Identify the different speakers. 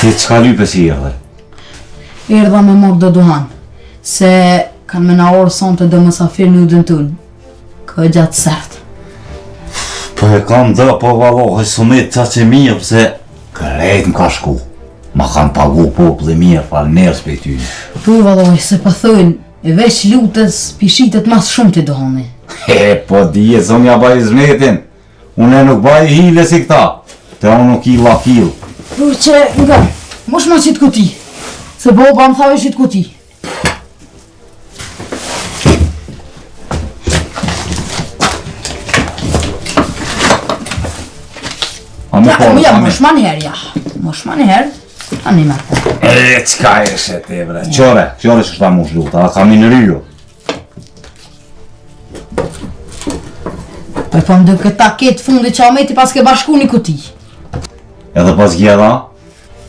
Speaker 1: Ti çka lype si erdhe?
Speaker 2: Erdha me mok do duhan, se kanë me na orë sonte dhe mësafir në udën tunë. Ka gjatë sert.
Speaker 1: Po e kam dhe, po valohi sunet qa që mirë, se kërejt më ka shku. Ma kanë pagu poplë mirë, falë nërës për ty.
Speaker 2: Po valohi, se pa thëjnë, e veç lutës pishitet mas shumë të dohoni.
Speaker 1: Po dije, zonja baj zmetin. Une nuk baj hile si këta, te unë nuk i lakil.
Speaker 2: Po që nga, mosh ma qitë kuti, se boba më thave qitë kuti. Ja, mosh ma njëherë, ja. Mosh ma njëherë, anë i mërë.
Speaker 1: Qka eshe te bre? Qore që shta mu shluta, a kam i në ryo.
Speaker 2: Po më dë këta ketë fundi që ameti pas ke bashku një kuti.
Speaker 1: Edhe pas gjeda,